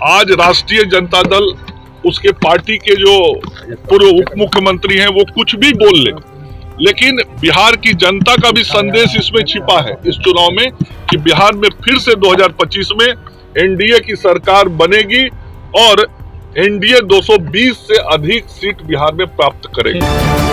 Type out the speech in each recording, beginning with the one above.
आज राष्ट्रीय जनता दल, उसके पार्टी के जो पूर्व उप मुख्यमंत्री हैं वो कुछ भी बोल ले, लेकिन बिहार की जनता का भी संदेश इसमें छिपा है इस चुनाव में कि बिहार में फिर से 2025 में एनडीए की सरकार बनेगी और एनडीए 220 से अधिक सीट बिहार में प्राप्त करेगी।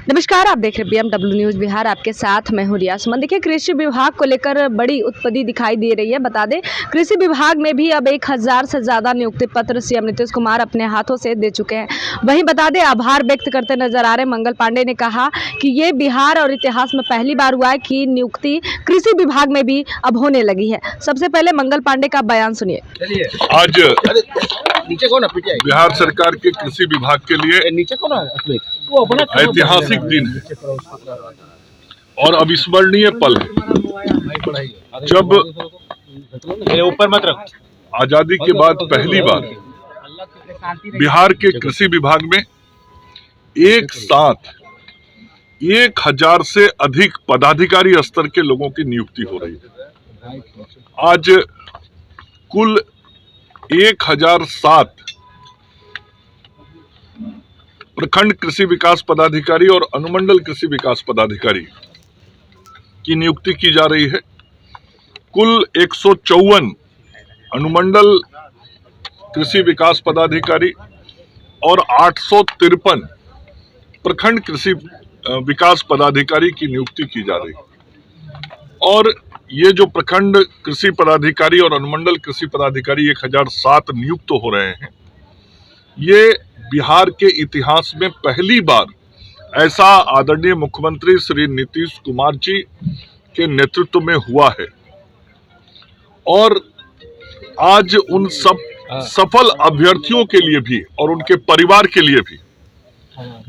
नमस्कार, आप देख रहे हैं BMW न्यूज बिहार। आपके साथ मैं हूं रिया सुमन। देखिए, कृषि विभाग को लेकर बड़ी उत्पत्ति दिखाई दे रही है। बता दें, कृषि विभाग में भी अब 1000 से ज्यादा नियुक्ति पत्र सीएम नीतीश कुमार अपने हाथों से दे चुके हैं। वहीं बता दें, आभार व्यक्त करते नजर आ रहे मंगल पांडे ने कहा कि ये बिहार और इतिहास में पहली बार हुआ है कि नियुक्ति कृषि विभाग में भी अब होने लगी है। सबसे पहले मंगल पांडे का बयान सुनिए। आज बिहार सरकार के कृषि विभाग के लिए ऐतिहासिक दिन है और अविस्मरणीय पल है जब आजादी के बाद पहली बार बिहार के कृषि विभाग में एक साथ 1000 से अधिक पदाधिकारी स्तर के लोगों की नियुक्ति हो रही है। आज कुल 1007 प्रखंड कृषि विकास पदाधिकारी और अनुमंडल कृषि विकास पदाधिकारी की नियुक्ति की जा रही है। कुल 154 अनुमंडल कृषि विकास पदाधिकारी और 853 प्रखंड कृषि विकास पदाधिकारी की नियुक्ति की जा रही है। और ये जो प्रखंड कृषि पदाधिकारी और अनुमंडल कृषि पदाधिकारी 1007 नियुक्त हो रहे हैं, ये बिहार के इतिहास में पहली बार ऐसा आदरणीय मुख्यमंत्री श्री नीतीश कुमार जी के नेतृत्व में हुआ है। और आज उन सब सफल अभ्यर्थियों के लिए भी और उनके परिवार के लिए भी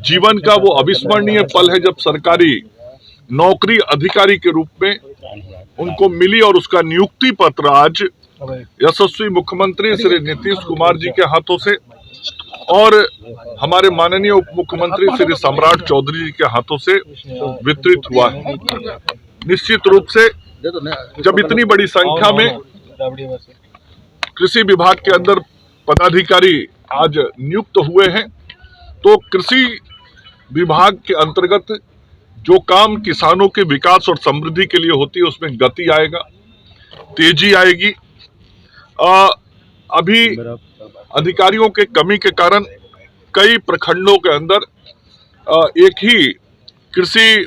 जीवन का वो अविस्मरणीय पल है जब सरकारी नौकरी अधिकारी के रूप में उनको मिली और उसका नियुक्ति पत्र आज यशस्वी मुख्यमंत्री श्री नीतीश कुमार जी के हाथों से और हमारे माननीय उप मुख्यमंत्री श्री सम्राट चौधरी जी के हाथों से वितरित हुआ है। निश्चित रूप से जब इतनी बड़ी संख्या में कृषि विभाग के अंदर पदाधिकारी आज नियुक्त हुए हैं, तो कृषि विभाग के अंतर्गत जो काम किसानों के विकास और समृद्धि के लिए होती है उसमें गति आएगा, तेजी आएगी। अभी अधिकारियों के कमी के कारण कई प्रखंडों के अंदर एक ही कृषि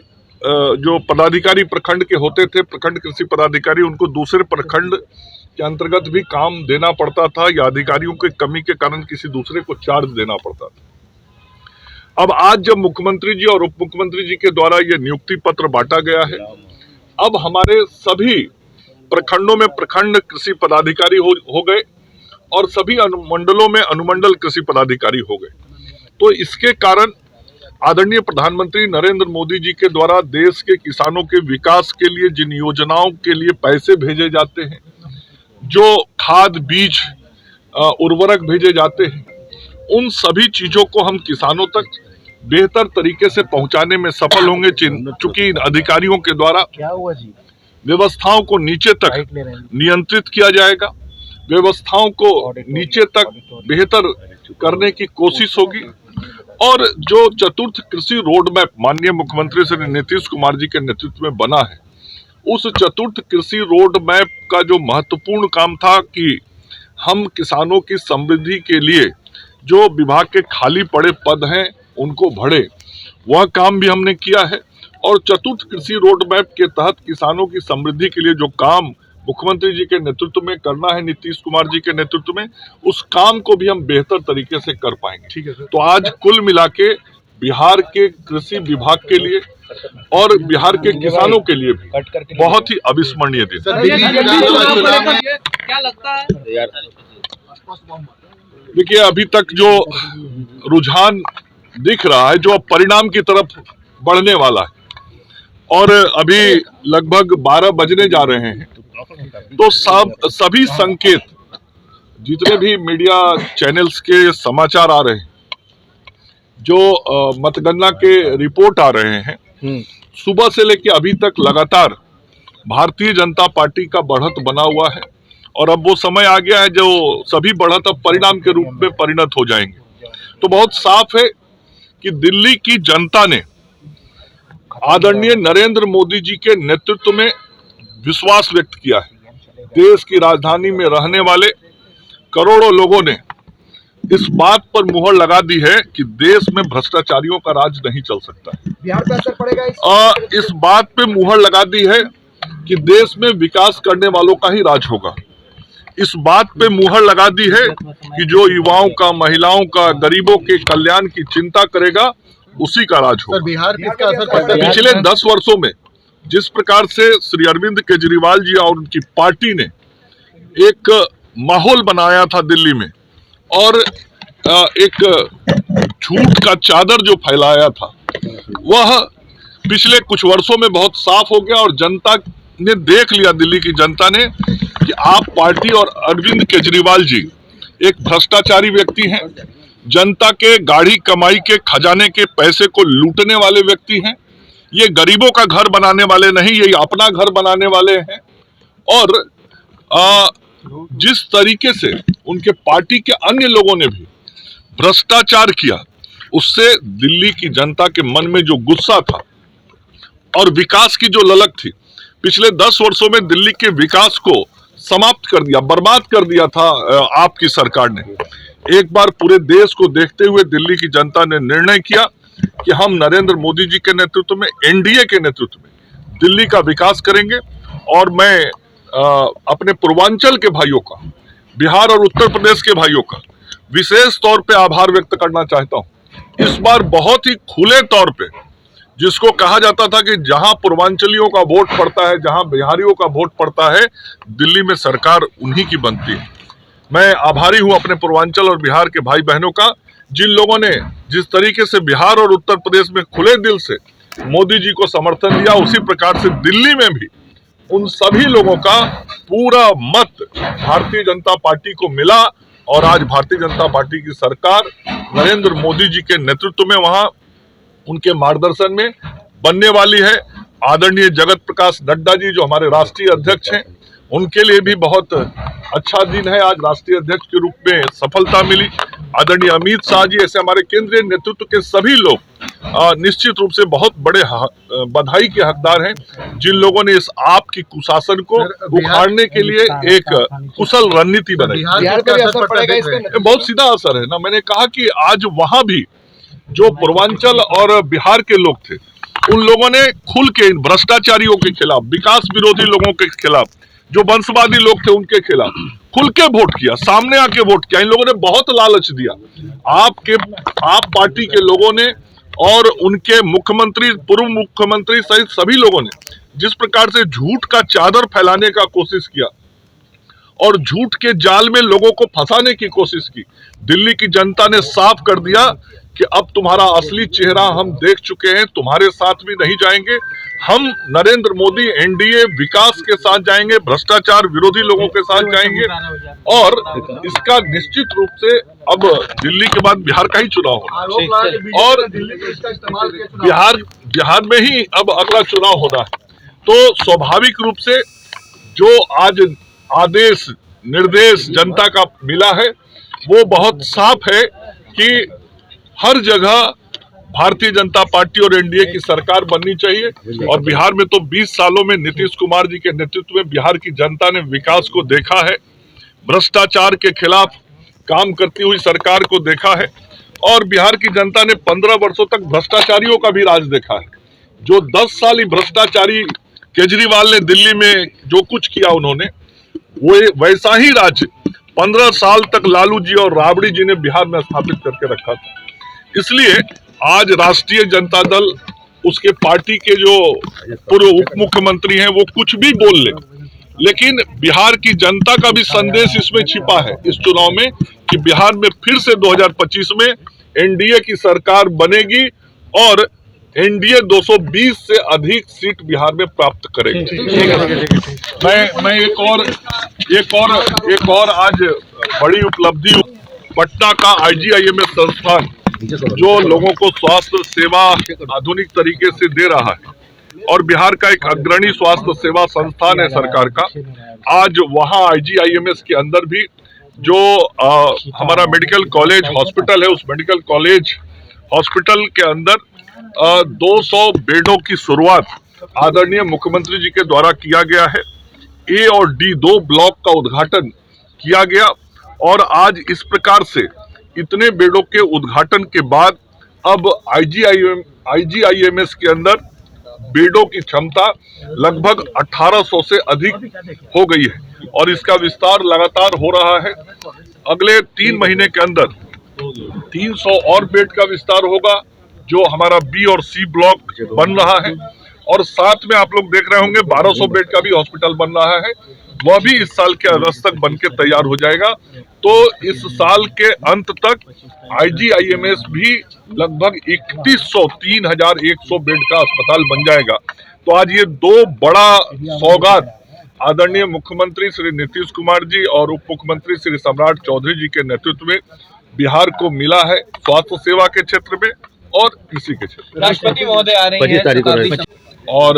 जो पदाधिकारी प्रखंड के होते थे, प्रखंड कृषि पदाधिकारी, उनको दूसरे प्रखंड के अंतर्गत भी काम देना पड़ता था या अधिकारियों के कमी के कारण किसी दूसरे को चार्ज देना पड़ता था। अब आज जब मुख्यमंत्री जी और उप मुख्यमंत्री जी के द्वारा ये नियुक्ति पत्र बांटा गया है, अब हमारे सभी प्रखंडों में प्रखंड कृषि पदाधिकारी हो गए और सभी अनुमंडलों में अनुमंडल कृषि पदाधिकारी हो गए। तो इसके कारण आदरणीय प्रधानमंत्री नरेंद्र मोदी जी के द्वारा देश के किसानों के विकास के लिए जिन योजनाओं के लिए पैसे भेजे जाते हैं, जो खाद बीज उर्वरक भेजे जाते हैं, उन सभी चीजों को हम किसानों तक बेहतर तरीके से पहुंचाने में सफल होंगे, चूंकि अधिकारियों के द्वारा व्यवस्थाओं को नीचे तक नियंत्रित किया जाएगा, व्यवस्थाओं को नीचे तक बेहतर करने की कोशिश होगी। और जो चतुर्थ कृषि रोड मैप माननीय मुख्यमंत्री श्री नीतीश कुमार जी के नेतृत्व में बना है, उस चतुर्थ कृषि रोड मैप का जो महत्वपूर्ण काम था कि हम किसानों की समृद्धि के लिए जो विभाग के खाली पड़े पद हैं उनको भरे, वह काम भी हमने किया है। और चतुर्थ कृषि रोड मैप के तहत किसानों की समृद्धि के लिए जो काम मुख्यमंत्री जी के नेतृत्व में करना है, नीतीश कुमार जी के नेतृत्व में, उस काम को भी हम बेहतर तरीके से कर पाएंगे। ठीक है सर। तो आज कुल मिला के बिहार के कृषि विभाग के लिए और बिहार के किसानों के लिए भी बहुत ही अविस्मरणीय दिन। क्या लगता है? देखिए, अभी तक जो रुझान दिख रहा है, जो अब परिणाम की तरफ बढ़ने वाला है, और अभी लगभग 12 बजने जा रहे हैं, तो सभी संकेत जितने भी मीडिया चैनल्स के समाचार आ रहे हैं, जो मतगणना के रिपोर्ट आ रहे हैं, सुबह से लेकर अभी तक लगातार भारतीय जनता पार्टी का बढ़त बना हुआ है और अब वो समय आ गया है जो सभी बढ़त अब परिणाम के रूप में परिणत हो जाएंगे। तो बहुत साफ है कि दिल्ली की जनता ने आदरणीय नरेंद्र मोदी जी के नेतृत्व में विश्वास व्यक्त किया है। देश की राजधानी में रहने वाले करोड़ों लोगों ने इस बात पर मुहर लगा दी है कि देश में भ्रष्टाचारियों का राज नहीं चल सकता है। बिहार पे असर पड़ेगा इस बात पे मुहर लगा दी है कि देश में विकास करने वालों का ही राज होगा। इस बात पे मुहर लगा दी है कि जो युवाओं का, महिलाओं का, गरीबों के कल्याण की चिंता करेगा उसी का राज होगा। बिहार पे इसका असर पड़ता है। पिछले 10 वर्षों में जिस प्रकार से श्री अरविंद केजरीवाल जी और उनकी पार्टी ने एक माहौल बनाया था दिल्ली में और एक झूठ का चादर जो फैलाया था, वह पिछले कुछ वर्षों में बहुत साफ हो गया और जनता ने देख लिया, दिल्ली की जनता ने, कि आप पार्टी और अरविंद केजरीवाल जी एक भ्रष्टाचारी व्यक्ति हैं, जनता के गाढ़ी कमाई के खजाने के पैसे को लूटने वाले व्यक्ति हैं। ये गरीबों का घर बनाने वाले नहीं, ये अपना घर बनाने वाले हैं। और जिस तरीके से उनके पार्टी के अन्य लोगों ने भी भ्रष्टाचार किया, उससे दिल्ली की जनता के मन में जो गुस्सा था और विकास की जो ललक थी, पिछले 10 वर्षों में दिल्ली के विकास को समाप्त कर दिया, बर्बाद कर दिया था आपकी सरकार ने। एक बार पूरे देश को देखते हुए दिल्ली की जनता ने निर्णय किया कि हम नरेंद्र मोदी जी के नेतृत्व में, एनडीए के नेतृत्व में दिल्ली का विकास करेंगे। और मैं अपने पूर्वांचल के भाइयों का, बिहार और उत्तर प्रदेश के भाइयों का विशेष तौर पे आभार व्यक्त करना चाहता हूं। इस बार बहुत ही खुले तौर पे, जिसको कहा जाता था कि जहां पूर्वांचलियों का वोट पड़ता है, जहां बिहारियों का वोट पड़ता है, दिल्ली में सरकार उन्हीं की बनती है। मैं आभारी हूं अपने पूर्वांचल और बिहार के भाई बहनों का, जिन लोगों ने जिस तरीके से बिहार और उत्तर प्रदेश में खुले दिल से मोदी जी को समर्थन दिया, उसी प्रकार से दिल्ली में भी उन सभी लोगों का पूरा मत भारतीय जनता पार्टी को मिला। और आज भारतीय जनता पार्टी की सरकार नरेंद्र मोदी जी के नेतृत्व में, वहां उनके मार्गदर्शन में बनने वाली है। आदरणीय जगत प्रकाश नड्डा जी जो हमारे राष्ट्रीय अध्यक्ष हैं, उनके लिए भी बहुत अच्छा दिन है। आज राष्ट्रीय अध्यक्ष के रूप में सफलता मिली। आदरणीय अमित शाह जी, ऐसे हमारे केंद्रीय नेतृत्व के सभी लोग निश्चित रूप से बहुत बड़े बधाई के हकदार हैं, जिन लोगों ने इस आप की कुशासन को उखाड़ने के लिए एक कुशल रणनीति बनाई। बिहार पे असर पड़ेगा इसका? बहुत सीधा असर है ना। मैंने कहा कि आज वहां भी जो पूर्वांचल और बिहार के लोग थे, उन लोगों ने खुल के इन भ्रष्टाचारियों के खिलाफ, विकास विरोधी लोगों के खिलाफ, जो वंशवादी लोग थे उनके खिलाफ खुल के वोट किया, सामने आके वोट किया। इन लोगों ने बहुत लालच दिया। आप पार्टी के लोगों ने और उनके मुख्यमंत्री, पूर्व मुख्यमंत्री सहित सभी लोगों ने जिस प्रकार से झूठ का चादर फैलाने का कोशिश किया और झूठ के जाल में लोगों को फंसाने की कोशिश की, दिल्ली की जनता ने साफ कर दिया कि अब तुम्हारा असली चेहरा हम देख चुके हैं, तुम्हारे साथ भी नहीं जाएंगे। हम नरेंद्र मोदी एनडीए विकास के साथ जाएंगे, भ्रष्टाचार विरोधी लोगों के साथ जाएंगे। और इसका निश्चित रूप से अब दिल्ली के बाद बिहार का ही चुनाव होना और बिहार में ही अब अगला चुनाव होना है। तो स्वाभाविक रूप से जो आज आदेश निर्देश जनता का मिला है, वो बहुत साफ है कि हर जगह भारतीय जनता पार्टी और एनडीए की सरकार बननी चाहिए। और बिहार में तो 20 सालों में नीतीश कुमार जी के नेतृत्व में बिहार की जनता ने विकास को देखा है, भ्रष्टाचार के खिलाफ काम करती हुई सरकार को देखा है। और बिहार की जनता ने 15 वर्षों तक भ्रष्टाचारियों का भी राज देखा है। जो 10 साल ही भ्रष्टाचारी केजरीवाल ने दिल्ली में जो कुछ किया, उन्होंने वो वैसा ही राज 15 साल तक लालू जी और राबड़ी जी ने बिहार में स्थापित करके रखा था। इसलिए आज राष्ट्रीय जनता दल, उसके पार्टी के जो पूर्व उप मुख्यमंत्री हैं, वो कुछ भी बोल ले, लेकिन बिहार की जनता का भी संदेश इसमें छिपा है इस चुनाव में कि बिहार में फिर से 2025 में एनडीए की सरकार बनेगी और एनडीए 220 से अधिक सीट बिहार में प्राप्त करेगी। मैं एक और आज बड़ी उपलब्धि, पटना का IGIMS संस्थान जो लोगों को स्वास्थ्य सेवा आधुनिक तरीके से दे रहा है, और बिहार का एक अग्रणी स्वास्थ्य सेवा संस्थान है सरकार का। आज वहाँ IGIMS के अंदर भी जो हमारा मेडिकल कॉलेज हॉस्पिटल है, उस मेडिकल कॉलेज हॉस्पिटल के अंदर 200 बेडों की शुरुआत आदरणीय मुख्यमंत्री जी के द्वारा किया गया है। A और D 2 ब्लॉक का उद्घाटन किया गया और आज इस प्रकार से इतने बेडों के उद्घाटन के बाद अब IGIMS के अंदर बेडों की क्षमता लगभग 1800 से अधिक हो गई है और इसका विस्तार लगातार हो रहा है। अगले 3 महीने के अंदर 300 और बेड का विस्तार होगा, जो हमारा B और C ब्लॉक बन रहा है और साथ में आप लोग देख रहे होंगे 1200 बेड का भी हॉस्पिटल बन रहा है, वह भी इस साल के अगस्त तक बनके तैयार हो जाएगा। तो इस साल के अंत तक IGIMS भी लगभग 3100 बेड का अस्पताल बन जाएगा। तो आज ये 2 बड़ा सौगात आदरणीय मुख्यमंत्री श्री नीतीश कुमार जी और उप मुख्यमंत्री श्री सम्राट चौधरी जी के नेतृत्व में बिहार को मिला है, स्वास्थ्य सेवा के क्षेत्र में और कृषि के क्षेत्र में। राष्ट्रपति महोदय आ रही हैं और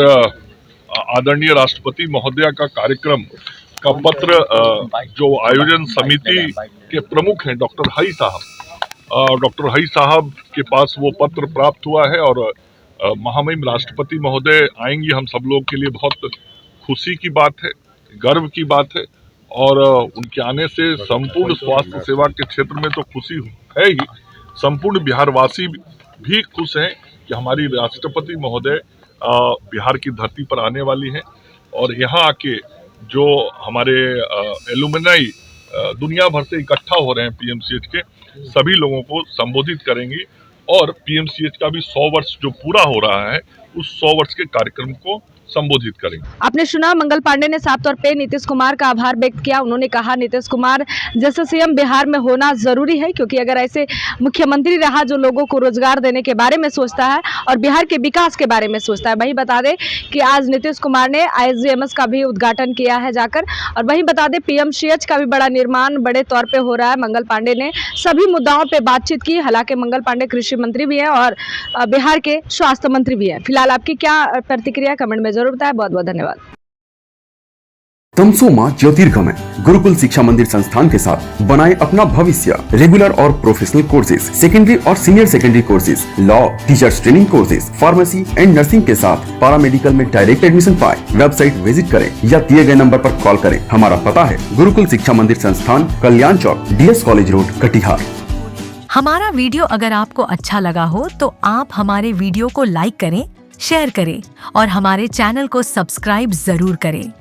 आदरणीय राष्ट्रपति महोदया का कार्यक्रम का पत्र जो आयोजन समिति के प्रमुख हैं डॉक्टर हई साहब के पास वो पत्र प्राप्त हुआ है और महामहिम राष्ट्रपति महोदय आएंगी। हम सब लोग के लिए बहुत खुशी की बात है, गर्व की बात है और उनके आने से संपूर्ण स्वास्थ्य सेवा के क्षेत्र में तो खुशी है ही, संपूर्ण बिहारवासी भी खुश हैं कि हमारी राष्ट्रपति महोदय बिहार की धरती पर आने वाली हैं और यहाँ आके जो हमारे एलुमनाई दुनिया भर से इकट्ठा हो रहे हैं PMCH के सभी लोगों को संबोधित करेंगी और PMCH का भी 100 वर्ष जो पूरा हो रहा है उस 100 वर्ष के कार्यक्रम को संबोधित करेंगे। आपने सुना, मंगल पांडे ने साफ तौर पे नीतीश कुमार का आभार व्यक्त किया। उन्होंने कहा नीतीश कुमार जैसे CM बिहार में होना जरूरी है, क्योंकि अगर ऐसे मुख्यमंत्री रहा जो लोगों को रोजगार देने के बारे में सोचता है और बिहार के विकास के बारे में सोचता है। वहीं बता दें कि आज नीतीश कुमार ने IGIMS का भी उद्घाटन किया है जाकर, और वहीं बता दें PMCH का भी बड़ा निर्माण बड़े तौर पर हो रहा है। मंगल पांडे ने सभी मुद्दाओं पर बातचीत की। हालांकि मंगल पांडे कृषि मंत्री भी हैं और बिहार के स्वास्थ्य मंत्री भी हैं। फिलहाल आपकी क्या प्रतिक्रिया कमेंट में जरूर बताएं। बहुत बहुत धन्यवाद। तमसोमा ज्योतिर्गमय गुरुकुल शिक्षा मंदिर संस्थान के साथ बनाए अपना भविष्य। रेगुलर और प्रोफेशनल कोर्सेज, सेकेंडरी और senior secondary courses, law, teachers training courses, pharmacy and nursing के साथ पैरामेडिकल में डायरेक्ट एडमिशन पाए। वेबसाइट विजिट करें या दिए गए नंबर पर कॉल करें। हमारा पता है गुरुकुल शिक्षा मंदिर संस्थान, कल्याण चौक, DS कॉलेज रोड, कटिहार। हमारा वीडियो अगर आपको अच्छा लगा हो तो आप हमारे वीडियो को लाइक करें, शेयर करें और हमारे चैनल को सब्सक्राइब जरूर करें।